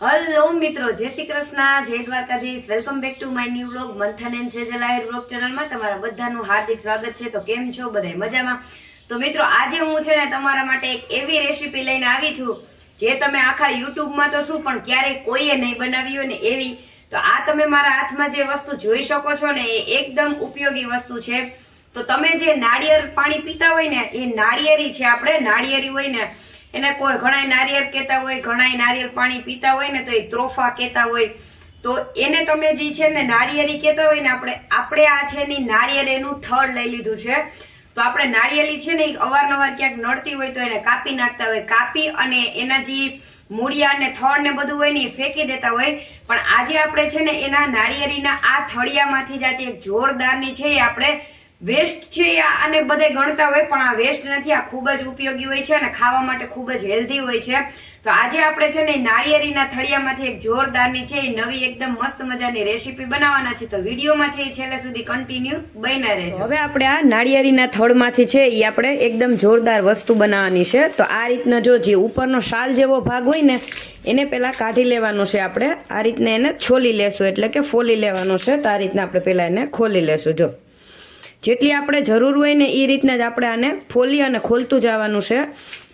Hello મિત્રો, જય શ્રી કૃષ્ણ, જય Dwarkadhish. Welcome back to my new vlog મંથન એન્ડ સેજલ આહિર વ્લોગ ચેનલમાં તમારા બધાનું હાર્દિક સ્વાગત છે. તો કેમ છો બધા? મજામાં? તો મિત્રો, આજે હું છે ને તમારા માટે એક એવી રેસીપી લઈને આવી છું જે તમે આખા યુટ્યુબમાં તો શું પણ ક્યારેય કોઈએ નહીં બનાવી હોય ને એવી. તો આ તમે મારા હાથમાં જે વસ્તુ જોઈ શકો છો ને એ એકદમ ઉપયોગી વસ્તુ છે. તો તમે જે નાળિયેર પાણી પીતા હોય ને એ નાળિયેરી છે. આપણે નાળિયેરી હોય ને એને કોઈ ઘણા નારિયેળ કહેતા હોય, ઘણા નારિયેળ પાણી પીતા હોય ને તો એ ત્રોફા કહેતા હોય. તો એને તમે જે છે ને નાળિયેરી કહેતા હોય ને આપણે આ છે ને નાળિયેર એનું થડ લઈ લીધું છે. તો આપણે નાળિયેરી છે ને અવારનવાર ક્યાંક નડતી હોય તો એને કાપી નાખતા હોય. કાપી અને એના જે મૂળિયા ને થડ ને બધું હોય ને એ ફેંકી દેતા હોય. પણ આજે આપણે છે ને એના નાળિયેરીના આ થળિયામાંથી જ આજે એક જોરદારની છે એ આપણે વેસ્ટ છે આને બધે ગણતા હોય પણ આ વેસ્ટ નથી. આ ખૂબ જ ઉપયોગી હોય છે અને ખાવા માટે ખૂબ જ હેલ્ધી હોય છે. તો આજે આપણે છે ને નાળિયેરીના થળિયામાંથી એક જોરદારની છે એ નવી એકદમ મસ્ત મજાની રેસીપી બનાવવાના છે. તો વિડીયોમાં છે એ છેલ્લે સુધી કન્ટિન્યુ બન્યા રહેજો. હવે આપણે આ નાળિયેરીના થડમાંથી છે એ આપણે એકદમ જોરદાર વસ્તુ બનાવવાની છે. તો આ રીતના જો જે ઉપરનો શાલ જેવો ભાગ હોય ને એને પહેલા કાઢી લેવાનું છે. આપણે આ રીતના એને છોલી લેશું એટલે કે ફોલી લેવાનું છે. તો આ રીતના આપણે પહેલા એને ખોલી લેશું. જો જેટલી આપણે જરૂર હોય ને એ રીતના જ આપણે આને ફોલી અને ખોલતું જવાનું છે.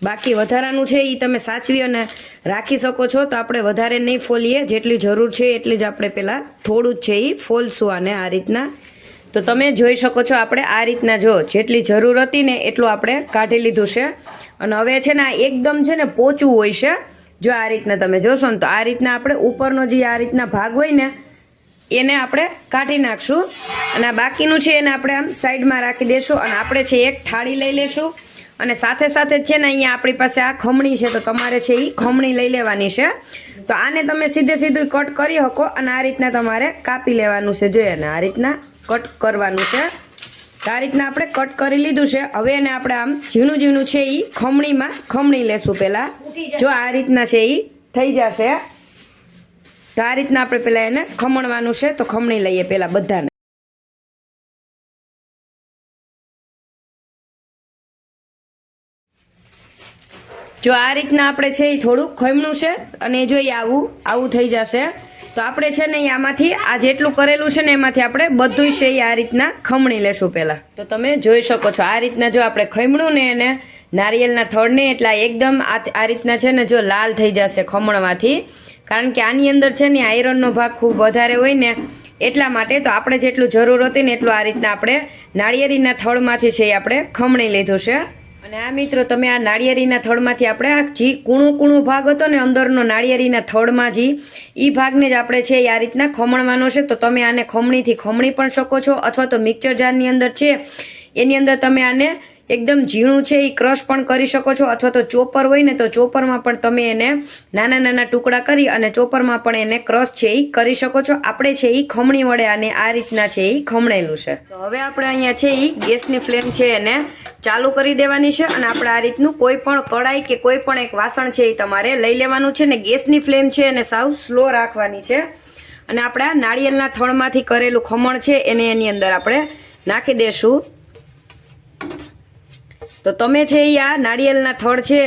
બાકી વધારાનું છે એ તમે સાચવી અને રાખી શકો છો. તો આપણે વધારે નહીં ફોલીએ, જેટલી જરૂર છે એટલી જ આપણે પહેલાં થોડું જ છે એ ફોલશું આને આ રીતના. તો તમે જોઈ શકો છો આપણે આ રીતના જો જેટલી જરૂર હતી ને એટલું આપણે કાઢી લીધું છે. અને હવે છે ને આ એકદમ છે ને પોચું હોય છે. જો આ રીતના તમે જોશો ને તો આ રીતના આપણે ઉપરનો જે આ રીતના ભાગ હોય ને એને આપણે કાઢી નાખશું અને આ બાકીનું છે એને આપણે આમ સાઈડમાં રાખી દઈશું. અને આપણે છે એક થાળી લઈ લેશું અને સાથે સાથે છે ને અહીંયા આપણી પાસે આ ખમણી છે તો તમારે છે એ ખમણી લઈ લેવાની છે. તો આને તમે સીધે સીધું કટ કરી શકો અને આ રીતના તમારે કાપી લેવાનું છે. જોઈએ ને આ રીતના કટ કરવાનું છે. તો આ રીતના આપણે કટ કરી લીધું છે. હવે એને આપણે આમ ઝીણું ઝીણું છે એ ખમણીમાં ખમણી લેશું. પહેલાં જો આ રીતના છે એ થઈ જશે. તો આ રીતના આપણે પહેલાં એને ખમણવાનું છે. તો ખમણી લઈએ પહેલાં બધાને. જો આ રીતના આપણે છે એ થોડુંક ખમણું છે અને જોઈએ આવું થઈ જશે. તો આપણે છે ને આમાંથી આ જેટલું કરેલું છે ને એમાંથી આપણે બધું છે એ આ રીતના ખમણી લેશું પહેલાં. તો તમે જોઈ શકો છો આ રીતના જો આપણે ખમણું ને એને નારિયેળના થડને એટલે એકદમ આ રીતના છે ને જો લાલ થઈ જશે ખમણમાંથી. કારણ કે આની અંદર છે ને આયરનનો ભાગ ખૂબ વધારે હોય ને એટલા માટે. તો આપણે જેટલું જરૂર હતી ને એટલું આ રીતના આપણે નાળિયેરીના થડમાંથી છે એ આપણે ખમણી લીધું છે. અને આ મિત્રો તમે આ નાળિયેરીના થડમાંથી આપણે આ જે કૂણું ભાગ હતો ને અંદરનો નાળિયેરીના થડમાં જે એ ભાગને જ આપણે છે એ આ રીતના ખમણવાનો છે. તો તમે આને ખમણીથી ખમણી પણ શકો છો અથવા તો મિક્સર જારની અંદર છે એની અંદર તમે આને એકદમ ઝીણું છે એ ક્રશ પણ કરી શકો છો. અથવા તો ચોપર હોય ને તો ચોપરમાં પણ તમે એને નાના નાના ટુકડા કરી અને ચોપરમાં પણ એને ક્રશ છે એ કરી શકો છો. આપણે છે એ ખમણી વડે આને આ રીતના છે એ ખમણેલું છે. તો હવે આપણે અહીંયા છે એ ગેસની ફ્લેમ છે એને ચાલુ કરી દેવાની છે. અને આપણે આ રીતનું કોઈ પણ કડાઈ કે કોઈ પણ એક વાસણ છે એ તમારે લઈ લેવાનું છે ને ગેસની ફ્લેમ છે એને સાવ સ્લો રાખવાની છે. અને આપણે આ નાળિયેરના થડમાંથી કરેલું ખમણ છે એને એની અંદર આપણે નાખી દઈશું. તો તમે છે એ આ નાળિયેરના થડ છે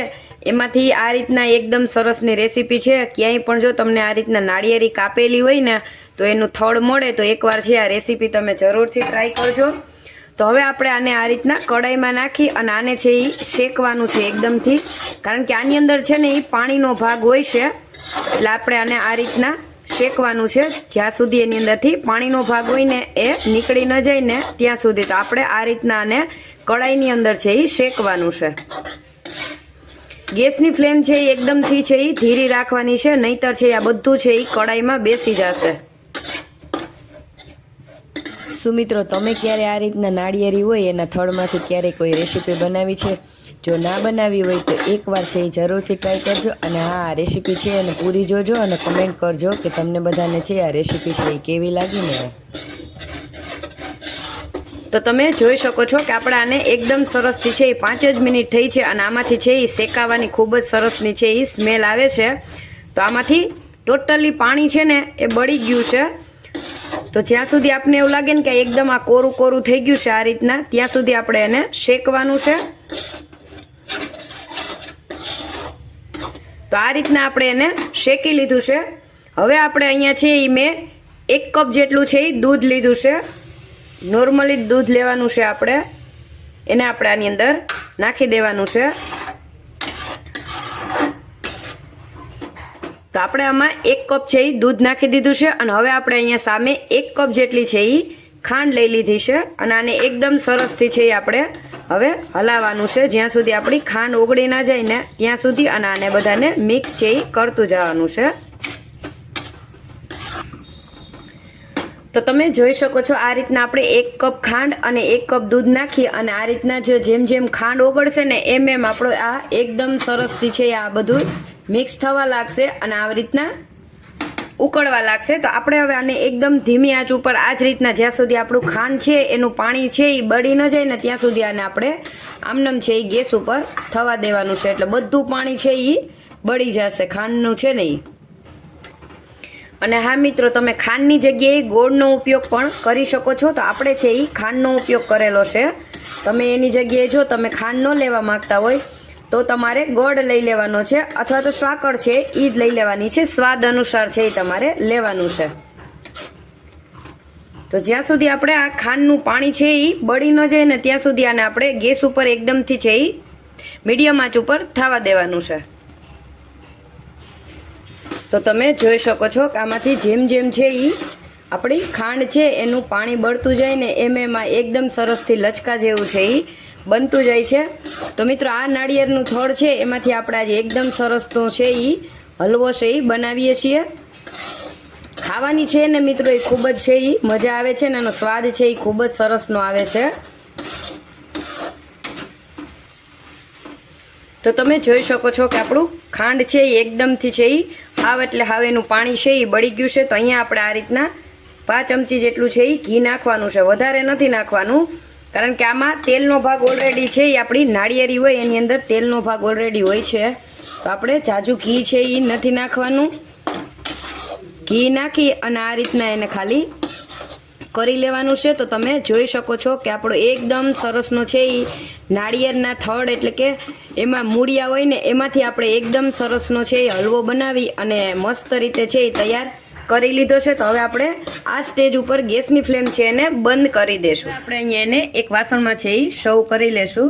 એમાંથી આ રીતના એકદમ સરસની રેસીપી છે. ક્યાંય પણ જો તમને આ રીતના નાળિયેરી કાપેલી હોય ને તો એનું થડ મળે તો એકવાર છે આ રેસીપી તમે જરૂરથી ટ્રાય કરજો. તો હવે આપણે આને આ રીતના કડાઈમાં નાખી અને આને છે એ શેકવાનું છે એકદમથી. કારણ કે આની અંદર છે ને એ પાણીનો ભાગ હોય છે એટલે આપણે આને આ રીતના શેકવાનું છે જ્યાં સુધી એની અંદરથી પાણીનો ભાગ હોય ને એ નીકળી ન જાય ને ત્યાં સુધી. તો આપણે આ રીતના આને કડાઈની અંદર છે એ શેકવાનું છે. ગેસની ફ્લેમ છે એ એકદમથી છે એ ધીરી રાખવાની છે, નહીતર છે આ બધું છે એ કડાઈમાં બેસી જશે. શું મિત્રો તમે ક્યારે આ રીતના નાળિયેરી હોય એના થડમાંથી ક્યારે કોઈ રેસીપી બનાવી છે? જો ના બનાવી હોય તો એકવાર છે એ જરૂરથી ટ્રાય કરજો. અને હા, રેસીપી છે એને પૂરી જોજો અને કમેન્ટ કરજો કે તમને બધાને છે આ રેસીપી છે એ કેવી લાગી ને. તો તમે જોઈ શકો છો કે આપણે આને એકદમ સરસથી છે એ 5 જ મિનિટ થઈ છે અને આમાંથી છે એ શેકાવાની ખૂબ જ સરસની છે એ સ્મેલ આવે છે. તો આમાંથી ટોટલી પાણી છે ને એ બળી ગયું છે. તો જ્યાં સુધી આપને એવું લાગે ને કે એકદમ આ કોરું થઈ ગયું છે આ રીતના ત્યાં સુધી આપણે એને શેકવાનું છે. તો આ રીતના આપણે એને શેકી લીધું છે. હવે આપણે અહીંયા છે એ મેં 1 કપ જેટલું છે એ દૂધ લીધું છે. નોર્મલી દૂધ લેવાનું છે આપણે, એને આપણે આની અંદર નાખી દેવાનું છે. તો આપણે આમાં 1 કપ છે એ દૂધ નાખી દીધું છે અને હવે આપણે અહીંયા સામે 1 કપ જેટલી છે એ ખાંડ લઈ લીધી છે અને આને એકદમ સરસથી છે એ આપણે હવે હલાવવાનું છે જ્યાં સુધી આપણી ખાંડ ઓગળી ના જાય ને ત્યાં સુધી, અને આને બધાને મિક્સ છે એ કરતું જવાનું છે. તો તમે જોઈ શકો છો આ રીતના આપણે 1 કપ ખાંડ અને 1 કપ દૂધ નાખી અને આ રીતના જેમ જેમ ખાંડ ઓગળશે ને એમ આપણો આ એકદમ સરસથી છે આ બધું મિક્સ થવા લાગશે અને આવી રીતના ઉકળવા લાગશે. તો આપણે હવે આને એકદમ ધીમી આંચ ઉપર આ જ રીતના જ્યાં સુધી આપણું ખાંડ છે એનું પાણી છે એ બળી ન જાય ને ત્યાં સુધી આને આપણે આમનમ છે એ ગેસ ઉપર થવા દેવાનું છે. એટલે બધું પાણી છે એ બળી જશે ખાંડનું છે ને એ. અને હા મિત્રો, તમે ખાંડની જગ્યાએ ગોળનો ઉપયોગ પણ કરી શકો છો. તો આપણે છે એ ખાંડનો ઉપયોગ કરેલો છે. તમે એની જગ્યાએ જો તમે ખાંડ ન લેવા માંગતા હોય તો તમારે ગોળ લઈ લેવાનો છે અથવા તો સાકર છે એ જ લઈ લેવાની છે. સ્વાદ અનુસાર છે એ તમારે લેવાનું છે. તો જ્યાં સુધી આપણે આ ખાંડનું પાણી છે એ બળી ન જાય ને ત્યાં સુધી આને આપણે ગેસ ઉપર એકદમથી છે એ મીડિયમ આંચ ઉપર થવા દેવાનું છે. તો તમે જોઈ શકો છો કે આમાંથી જેમ જેમ છે એ આપણી ખાંડ છે એનું પાણી બળતું જાય ને એમાં એકદમ સરસથી લચકા જેવું છે એ બનતું જાય છે. તો મિત્રો, આ નાળિયેરનું થડ છે એમાંથી આપણે આજે એકદમ સરસનો છે એ હલવો છે એ બનાવીએ છીએ. ખાવાની છે ને મિત્રો એ ખૂબ જ છે એ મજા આવે છે ને એનો સ્વાદ છે એ ખૂબ જ સરસનો આવે છે. તો તમે જોઈ શકો છો કે આપણું ખાંડ છે એ એકદમથી છે એ હાવ એટલે હાવ એનું પાણી છે એ બળી ગયું છે. તો અહીંયા આપણે આ રીતના 5 ચમચી જેટલું છે એ ઘી નાખવાનું છે. વધારે નથી નાખવાનું કારણ કે આમાં તેલનો ભાગ ઓલરેડી છે એ આપણી નાળિયેરી હોય એની અંદર તેલનો ભાગ ઓલરેડી હોય છે. તો આપણે જાજુ ઘી છે એ નથી નાખવાનું. ઘી નાખી અને આ રીતના એને ખાલી કરી લેવાનું છે. તો તમે જોઈ શકો છો કે આપણો એકદમ સરસનો છે એ નાળિયેરના થડ એટલે કે એમાં મૂળિયા હોય ને એમાંથી આપણે એકદમ સરસનો છે એ હલવો બનાવી અને મસ્ત રીતે છે એ તૈયાર કરી લીધો છે. તો હવે આપણે આ સ્ટેજ ઉપર ગેસની ફ્લેમ છે એને બંધ કરી દેશું. આપણે અહીંયા એને એક વાસણમાં છે એ સર્વ કરી લેશું.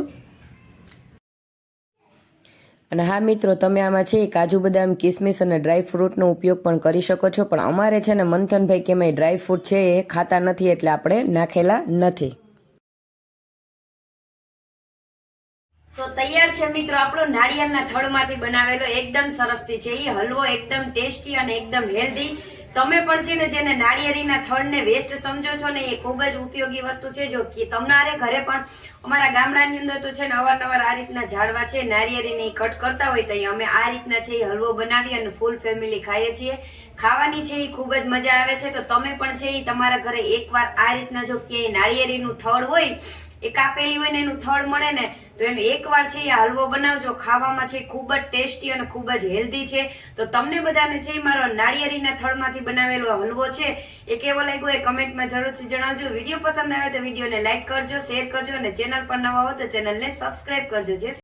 અને હા મિત્રો, તમે આમાં છે કાજુ બદામ કિસમિસ અને ડ્રાય ફ્રૂટનો ઉપયોગ પણ કરી શકો છો. પણ અમારે છે ને મંથનભાઈ કે એમાં ડ્રાય ફ્રૂટ છે એ ખાતા નથી એટલે આપણે નાખેલા નથી. તો તૈયાર છે મિત્રો આપણો નાળિયેરના થડમાંથી બનાવેલો એકદમ સરસથી છે એ હલવો, એકદમ ટેસ્ટી અને એકદમ હેલ્ધી. તમે પણ છે ને જેને નાળિયેરીના થડને વેસ્ટ સમજો છો ને એ ખૂબ જ ઉપયોગી વસ્તુ છે. જો કે તમારે ઘરે પણ અમારા ગામડાની અંદર તો છે ને અવારનવાર આ રીતના ઝાડવા છે નાળિયેરીની કટ કરતા હોય તો અમે આ રીતના છે એ હલવો બનાવી અને ફૂલ ફેમિલી ખાઈએ છીએ. ખાવાની છે એ ખૂબ જ મજા આવે છે. તો તમે પણ છે એ તમારા ઘરે એકવાર આ રીતના જો ક્યાંય નાળિયેરીનું થડ હોય એ કાપેલી હોય ને એનું થડ મળે ને તો એનો એકવાર છે એ હલવો બનાવજો. ખાવામાં છે ખૂબ જ ટેસ્ટી અને ખૂબ જ હેલ્ધી છે. તો તમને બધાને છે મારો નાળિયેરીના થડમાંથી બનાવેલો હલવો છે એ કેવો લાગ્યો એ કમેન્ટમાં જરૂરથી જણાવજો. વિડીયો પસંદ આવે તો વિડીયોને લાઈક કરજો, શેર કરજો અને ચેનલ પર નવા હો તો ચેનલને સબસ્ક્રાઈબ કરજો.